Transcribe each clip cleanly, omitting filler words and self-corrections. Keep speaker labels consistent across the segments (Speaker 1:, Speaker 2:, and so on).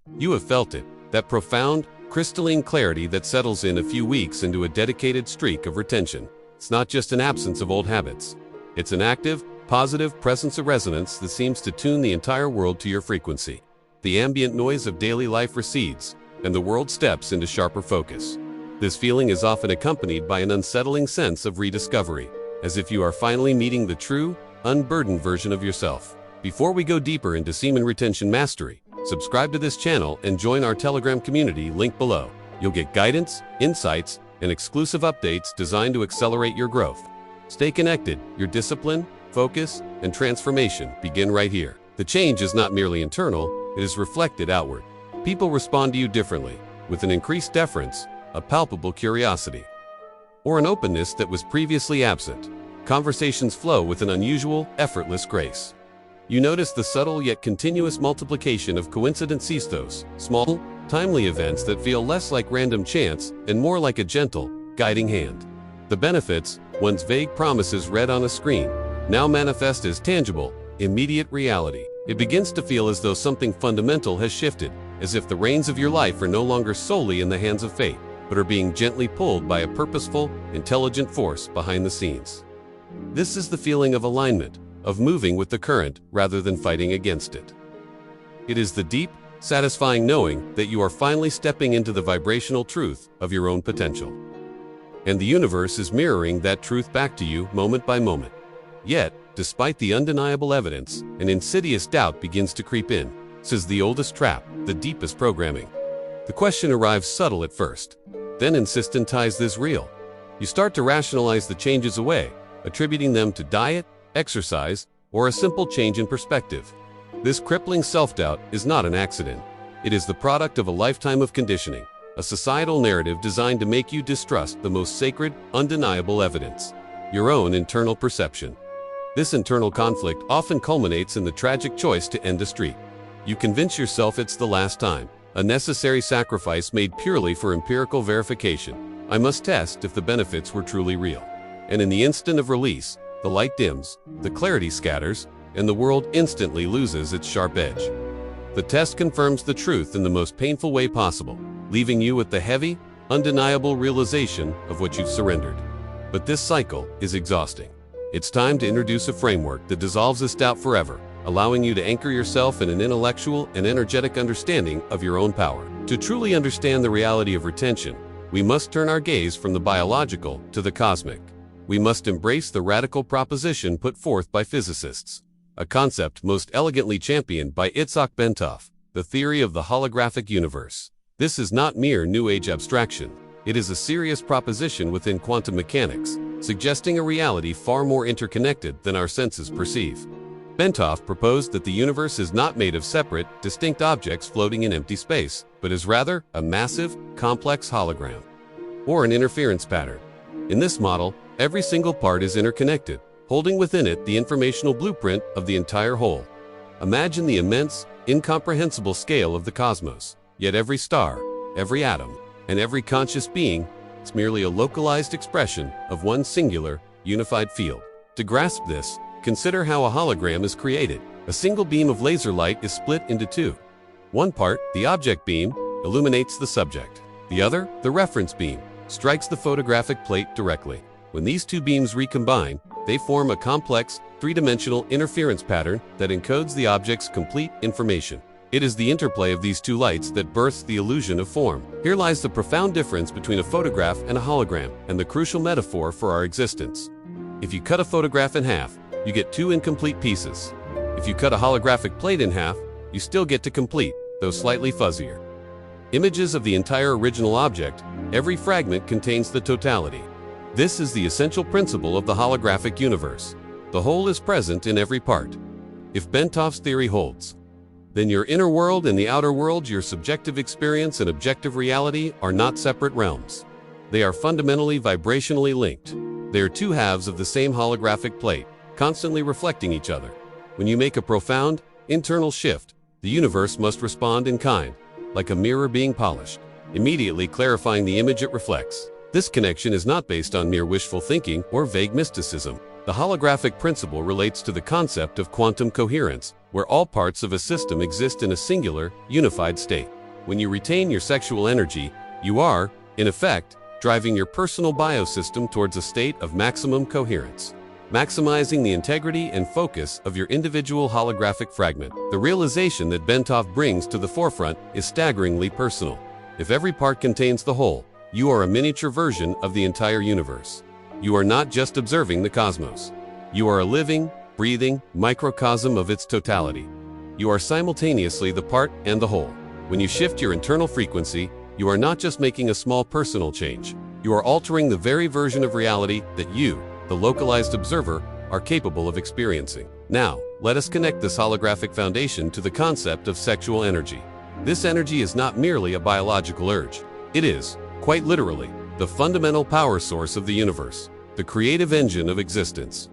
Speaker 1: You have felt it, that profound, crystalline clarity that settles in a few weeks into a dedicated streak of retention. It's not just an absence of old habits. It's an active, positive presence of resonance that seems to tune the entire world to your frequency. The ambient noise of daily life recedes, and the world steps into sharper focus. This feeling is often accompanied by an unsettling sense of rediscovery, as if you are finally meeting the true, unburdened version of yourself. Before we go deeper into semen retention mastery, subscribe to this channel and join our Telegram community linked below. You'll get guidance, insights, and exclusive updates designed to accelerate your growth. Stay connected. Your discipline, focus, and transformation begin right here. The change is not merely internal, it is reflected outward. People respond to you differently, with an increased deference, a palpable curiosity, or an openness that was previously absent. Conversations flow with an unusual, effortless grace. You notice the subtle yet continuous multiplication of coincidences, those small, timely events that feel less like random chance and more like a gentle, guiding hand. The benefits, once vague promises read on a screen, now manifest as tangible, immediate reality. It begins to feel as though something fundamental has shifted, as if the reins of your life are no longer solely in the hands of fate, but are being gently pulled by a purposeful, intelligent force behind the scenes. This is the feeling of alignment, of moving with the current rather than fighting against it. It is the deep, satisfying knowing that you are finally stepping into the vibrational truth of your own potential. And the universe is mirroring that truth back to you moment by moment. Yet, despite the undeniable evidence, an insidious doubt begins to creep in, says the oldest trap, the deepest programming. The question arrives subtle at first, then insistent: is this real? You start to rationalize the changes away, attributing them to diet, exercise, or a simple change in perspective. This crippling self-doubt is not an accident. It is the product of a lifetime of conditioning, a societal narrative designed to make you distrust the most sacred, undeniable evidence: your own internal perception. This internal conflict often culminates in the tragic choice to end a streak. You convince yourself it's the last time, a necessary sacrifice made purely for empirical verification. I must test if the benefits were truly real. And in the instant of release, the light dims, the clarity scatters, and the world instantly loses its sharp edge. The test confirms the truth in the most painful way possible, leaving you with the heavy, undeniable realization of what you've surrendered. But this cycle is exhausting. It's time to introduce a framework that dissolves this doubt forever, allowing you to anchor yourself in an intellectual and energetic understanding of your own power. To truly understand the reality of retention, we must turn our gaze from the biological to the cosmic. We must embrace the radical proposition put forth by physicists, a concept most elegantly championed by Itzhak Bentov, the theory of the holographic universe. This is not mere New Age abstraction. It is a serious proposition within quantum mechanics, suggesting a reality far more interconnected than our senses perceive. Bentov proposed that the universe is not made of separate, distinct objects floating in empty space, but is rather a massive, complex hologram, or an interference pattern. In this model, every single part is interconnected, holding within it the informational blueprint of the entire whole. Imagine the immense, incomprehensible scale of the cosmos, yet every star, every atom, and every conscious being is merely a localized expression of one singular, unified field. To grasp this, consider how a hologram is created. A single beam of laser light is split into two. One part, the object beam, illuminates the subject. The other, the reference beam, strikes the photographic plate directly. When these two beams recombine, they form a complex, three-dimensional interference pattern that encodes the object's complete information. It is the interplay of these two lights that births the illusion of form. Here lies the profound difference between a photograph and a hologram, and the crucial metaphor for our existence. If you cut a photograph in half, you get two incomplete pieces. If you cut a holographic plate in half, you still get to complete, though slightly fuzzier, images of the entire original object. Every fragment contains the totality. This is the essential principle of the holographic universe. The whole is present in every part. If Bentov's theory holds, then your inner world and the outer world, your subjective experience and objective reality, are not separate realms. They are fundamentally vibrationally linked. They are two halves of the same holographic plate, constantly reflecting each other. When you make a profound, internal shift, the universe must respond in kind, like a mirror being polished, immediately clarifying the image it reflects. This connection is not based on mere wishful thinking or vague mysticism. The holographic principle relates to the concept of quantum coherence, where all parts of a system exist in a singular, unified state. When you retain your sexual energy, you are, in effect, driving your personal biosystem towards a state of maximum coherence, maximizing the integrity and focus of your individual holographic fragment. The realization that Bentov brings to the forefront is staggeringly personal. If every part contains the whole, you are a miniature version of the entire universe. You are not just observing the cosmos. You are a living, breathing microcosm of its totality. You are simultaneously the part and the whole. When you shift your internal frequency, you are not just making a small personal change. You are altering the very version of reality that you, the localized observer, are capable of experiencing. Now, let us connect this holographic foundation to the concept of sexual energy. This energy is not merely a biological urge. It is, quite literally, the fundamental power source of the universe, the creative engine of existence.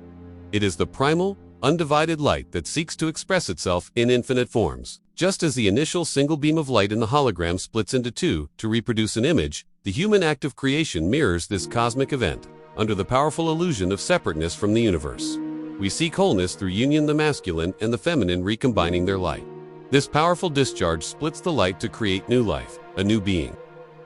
Speaker 1: It is the primal, undivided light that seeks to express itself in infinite forms. Just as the initial single beam of light in the hologram splits into two to reproduce an image, the human act of creation mirrors this cosmic event, under the powerful illusion of separateness from the universe. We seek wholeness through union, the masculine and the feminine recombining their light. This powerful discharge splits the light to create new life, a new being,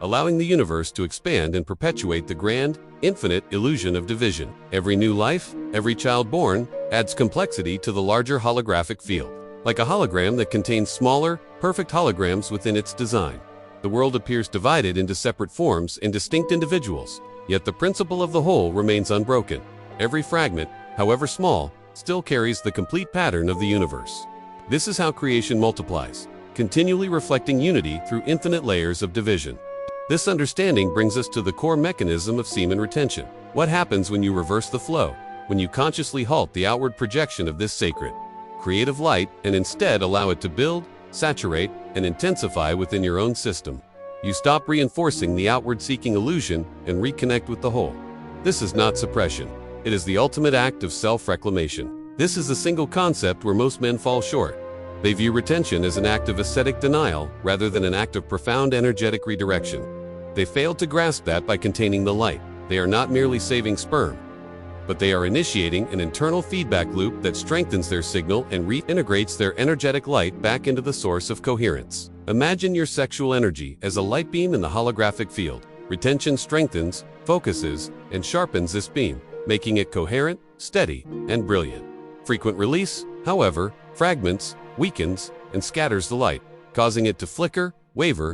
Speaker 1: allowing the universe to expand and perpetuate the grand, infinite illusion of division. Every new life, every child born, adds complexity to the larger holographic field. Like a hologram that contains smaller, perfect holograms within its design, the world appears divided into separate forms and distinct individuals, yet the principle of the whole remains unbroken. Every fragment, however small, still carries the complete pattern of the universe. This is how creation multiplies, continually reflecting unity through infinite layers of division. This understanding brings us to the core mechanism of semen retention. What happens when you reverse the flow, when you consciously halt the outward projection of this sacred, creative light and instead allow it to build, saturate, and intensify within your own system? You stop reinforcing the outward-seeking illusion and reconnect with the whole. This is not suppression. It is the ultimate act of self-reclamation. This is a single concept where most men fall short. They view retention as an act of ascetic denial rather than an act of profound energetic redirection. They fail to grasp that by containing the light, they are not merely saving sperm, but they are initiating an internal feedback loop that strengthens their signal and reintegrates their energetic light back into the source of coherence. Imagine your sexual energy as a light beam in the holographic field. Retention strengthens, focuses, and sharpens this beam, making it coherent, steady, and brilliant. Frequent release, however, fragments, weakens, and scatters the light, causing it to flicker, waver,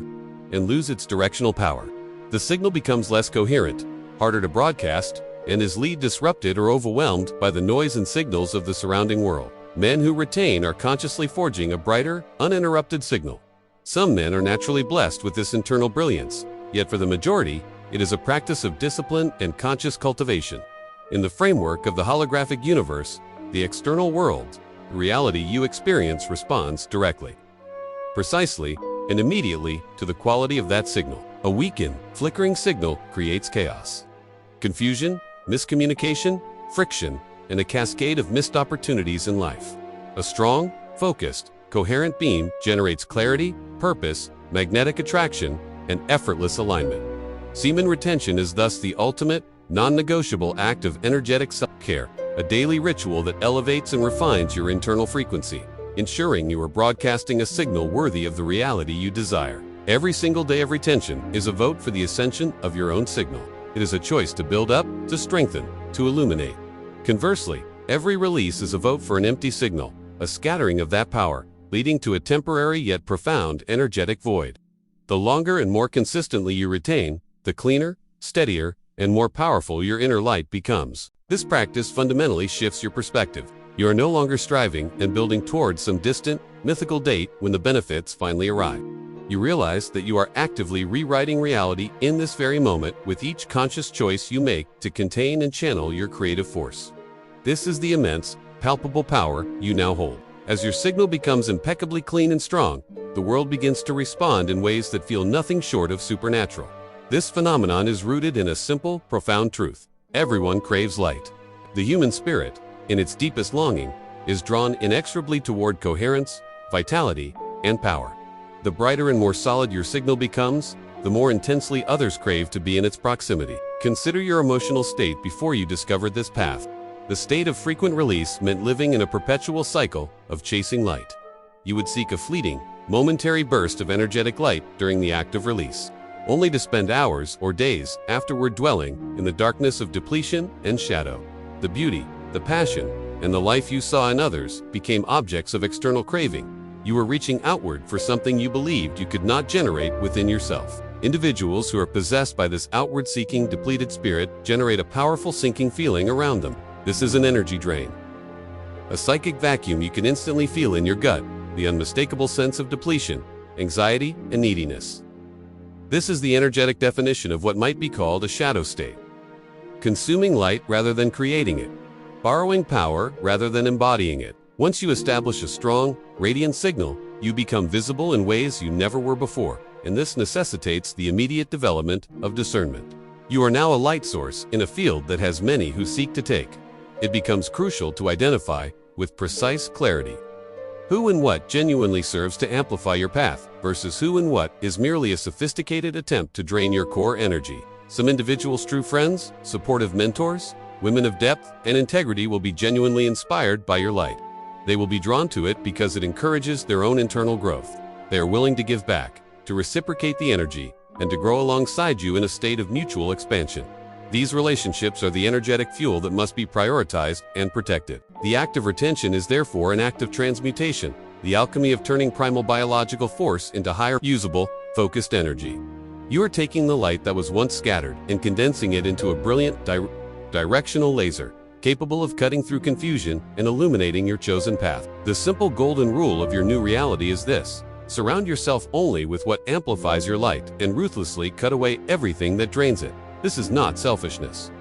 Speaker 1: and lose its directional power. The signal becomes less coherent, harder to broadcast, and is disrupted or overwhelmed by the noise and signals of the surrounding world. Men who retain are consciously forging a brighter, uninterrupted signal. Some men are naturally blessed with this internal brilliance, yet for the majority, it is a practice of discipline and conscious cultivation. In the framework of the holographic universe, the external world, the reality you experience responds directly, precisely, and immediately to the quality of that signal. A weakened, flickering signal creates chaos, confusion, miscommunication, friction, and a cascade of missed opportunities in life. A strong, focused, coherent beam generates clarity, purpose, magnetic attraction, and effortless alignment. Semen retention is thus the ultimate, non-negotiable act of energetic self-care, a daily ritual that elevates and refines your internal frequency, ensuring you are broadcasting a signal worthy of the reality you desire. Every single day of retention is a vote for the ascension of your own signal. It is a choice to build up, to strengthen, to illuminate. Conversely, every release is a vote for an empty signal, a scattering of that power, leading to a temporary yet profound energetic void. The longer and more consistently you retain, the cleaner, steadier, and more powerful your inner light becomes. This practice fundamentally shifts your perspective. You are no longer striving and building towards some distant, mythical date when the benefits finally arrive. You realize that you are actively rewriting reality in this very moment with each conscious choice you make to contain and channel your creative force. This is the immense, palpable power you now hold. As your signal becomes impeccably clean and strong, the world begins to respond in ways that feel nothing short of supernatural. This phenomenon is rooted in a simple, profound truth. Everyone craves light. The human spirit, in its deepest longing, is drawn inexorably toward coherence, vitality, and power. The brighter and more solid your signal becomes, the more intensely others crave to be in its proximity. Consider your emotional state before you discovered this path. The state of frequent release meant living in a perpetual cycle of chasing light. You would seek a fleeting, momentary burst of energetic light during the act of release, only to spend hours or days afterward dwelling in the darkness of depletion and shadow. The beauty, the passion, and the life you saw in others became objects of external craving. You were reaching outward for something you believed you could not generate within yourself. Individuals who are possessed by this outward-seeking, depleted spirit generate a powerful sinking feeling around them. This is an energy drain, a psychic vacuum you can instantly feel in your gut, the unmistakable sense of depletion, anxiety, and neediness. This is the energetic definition of what might be called a shadow state. Consuming light rather than creating it, borrowing power rather than embodying it. Once you establish a strong, radiant signal, you become visible in ways you never were before, and this necessitates the immediate development of discernment. You are now a light source in a field that has many who seek to take. It becomes crucial to identify, with precise clarity, who and what genuinely serves to amplify your path versus who and what is merely a sophisticated attempt to drain your core energy. Some individuals' true friends, supportive mentors, women of depth and integrity will be genuinely inspired by your light. They will be drawn to it because it encourages their own internal growth. They are willing to give back, to reciprocate the energy, and to grow alongside you in a state of mutual expansion. These relationships are the energetic fuel that must be prioritized and protected. The act of retention is therefore an act of transmutation, the alchemy of turning primal biological force into higher, usable, focused energy. You are taking the light that was once scattered and condensing it into a brilliant, directional laser, capable of cutting through confusion and illuminating your chosen path. The simple golden rule of your new reality is this: surround yourself only with what amplifies your light and ruthlessly cut away everything that drains it. This is not selfishness.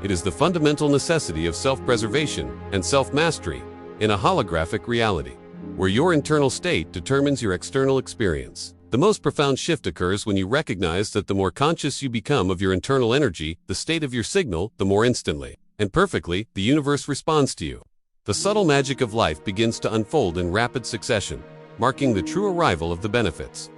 Speaker 1: It is the fundamental necessity of self-preservation and self-mastery in a holographic reality, where your internal state determines your external experience. The most profound shift occurs when you recognize that the more conscious you become of your internal energy, the state of your signal, the more instantly and perfectly the universe responds to you. The subtle magic of life begins to unfold in rapid succession, marking the true arrival of the benefits.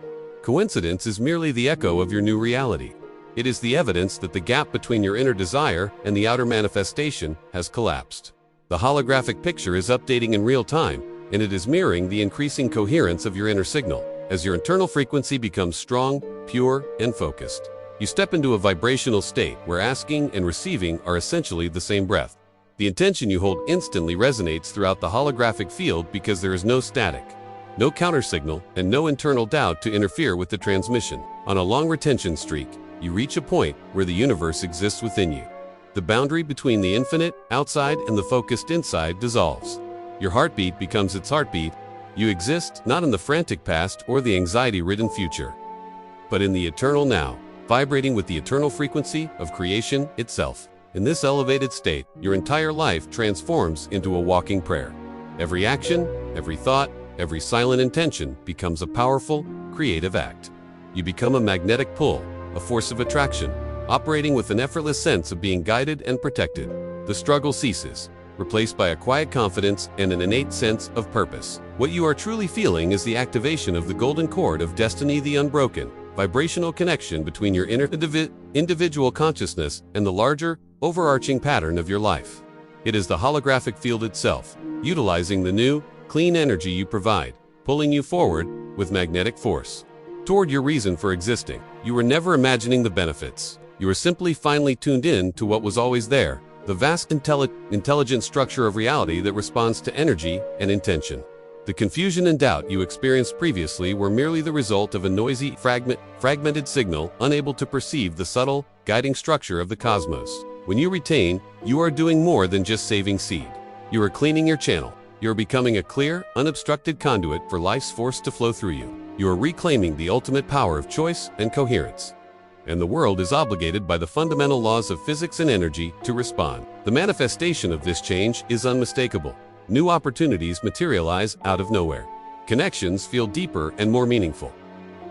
Speaker 1: Coincidence is merely the echo of your new reality. It is the evidence that the gap between your inner desire and the outer manifestation has collapsed. The holographic picture is updating in real time, and it is mirroring the increasing coherence of your inner signal. As your internal frequency becomes strong, pure, and focused, you step into a vibrational state where asking and receiving are essentially the same breath. The intention you hold instantly resonates throughout the holographic field because there is no static, no countersignal, and no internal doubt to interfere with the transmission. On a long retention streak, you reach a point where the universe exists within you. The boundary between the infinite outside and the focused inside dissolves. Your heartbeat becomes its heartbeat. You exist not in the frantic past or the anxiety-ridden future, but in the eternal now, vibrating with the eternal frequency of creation itself. In this elevated state, your entire life transforms into a walking prayer. Every action, every thought, every silent intention becomes a powerful, creative act. You become a magnetic pull, a force of attraction, operating with an effortless sense of being guided and protected. The struggle ceases, replaced by a quiet confidence and an innate sense of purpose. What you are truly feeling is the activation of the golden cord of destiny, the unbroken, vibrational connection between your inner individual consciousness and the larger, overarching pattern of your life. It is the holographic field itself, utilizing the new, clean energy you provide, pulling you forward with magnetic force toward your reason for existing. You were never imagining the benefits. You were simply finely tuned in to what was always there, the vast intelligent structure of reality that responds to energy and intention. The confusion and doubt you experienced previously were merely the result of a noisy, fragmented signal, unable to perceive the subtle, guiding structure of the cosmos. When you retain, you are doing more than just saving seed. You are cleaning your channel. You are becoming a clear, unobstructed conduit for life's force to flow through you. You are reclaiming the ultimate power of choice and coherence. And the world is obligated by the fundamental laws of physics and energy to respond. The manifestation of this change is unmistakable. New opportunities materialize out of nowhere. Connections feel deeper and more meaningful.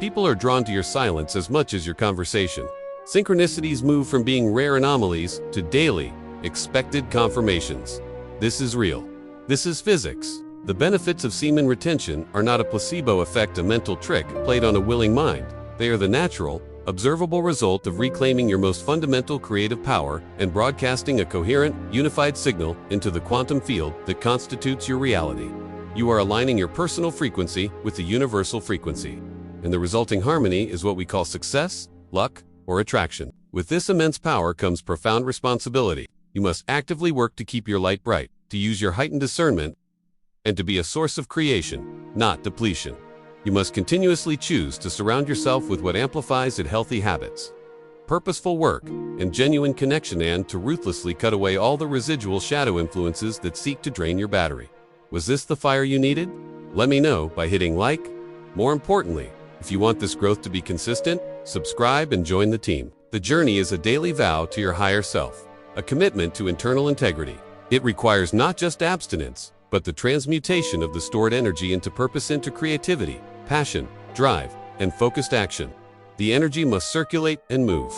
Speaker 1: People are drawn to your silence as much as your conversation. Synchronicities move from being rare anomalies to daily, expected confirmations. This is real. This is physics. The benefits of semen retention are not a placebo effect, a mental trick played on a willing mind. They are the natural, observable result of reclaiming your most fundamental creative power and broadcasting a coherent, unified signal into the quantum field that constitutes your reality. You are aligning your personal frequency with the universal frequency, and the resulting harmony is what we call success, luck, or attraction. With this immense power comes profound responsibility. You must actively work to keep your light bright, to use your heightened discernment, and to be a source of creation, not depletion. You must continuously choose to surround yourself with what amplifies its healthy habits, purposeful work, and genuine connection, and to ruthlessly cut away all the residual shadow influences that seek to drain your battery. Was this the fire you needed? Let me know by hitting like. More importantly, if you want this growth to be consistent, subscribe and join the team. The journey is a daily vow to your higher self, a commitment to internal integrity. It requires not just abstinence, but the transmutation of the stored energy into purpose, into creativity, passion, drive, and focused action. The energy must circulate and move.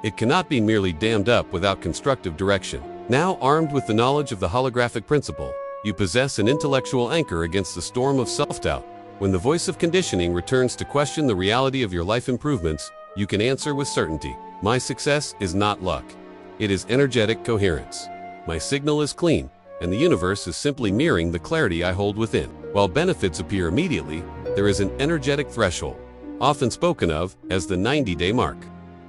Speaker 1: It cannot be merely dammed up without constructive direction. Now, armed with the knowledge of the holographic principle, you possess an intellectual anchor against the storm of self-doubt. When the voice of conditioning returns to question the reality of your life improvements, you can answer with certainty. My success is not luck. It is energetic coherence. My signal is clean, and the universe is simply mirroring the clarity I hold within. While benefits appear immediately, there is an energetic threshold, often spoken of as the 90-day mark,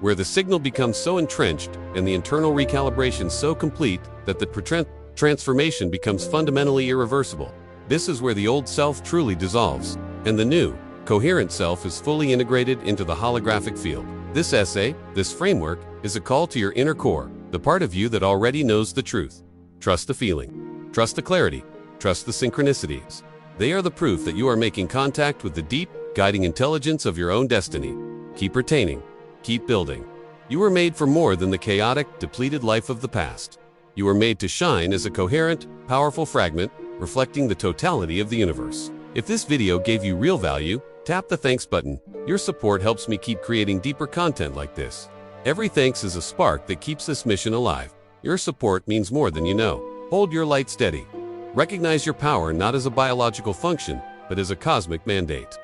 Speaker 1: where the signal becomes so entrenched and the internal recalibration so complete that the transformation becomes fundamentally irreversible. This is where the old self truly dissolves, and the new, coherent self is fully integrated into the holographic field. This essay, this framework, is a call to your inner core, the part of you that already knows the truth. Trust the feeling. Trust the clarity. Trust the synchronicities. They are the proof that you are making contact with the deep, guiding intelligence of your own destiny. Keep retaining. Keep building. You were made for more than the chaotic, depleted life of the past. You were made to shine as a coherent, powerful fragment, reflecting the totality of the universe. If this video gave you real value, tap the thanks button. Your support helps me keep creating deeper content like this. Every thanks is a spark that keeps this mission alive. Your support means more than you know. Hold your light steady. Recognize your power not as a biological function, but as a cosmic mandate.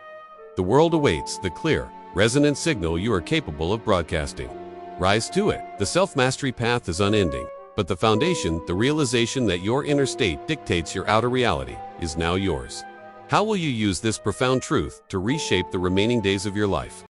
Speaker 1: The world awaits the clear, resonant signal you are capable of broadcasting. Rise to it. The self-mastery path is unending, but the foundation, the realization that your inner state dictates your outer reality, is now yours. How will you use this profound truth to reshape the remaining days of your life?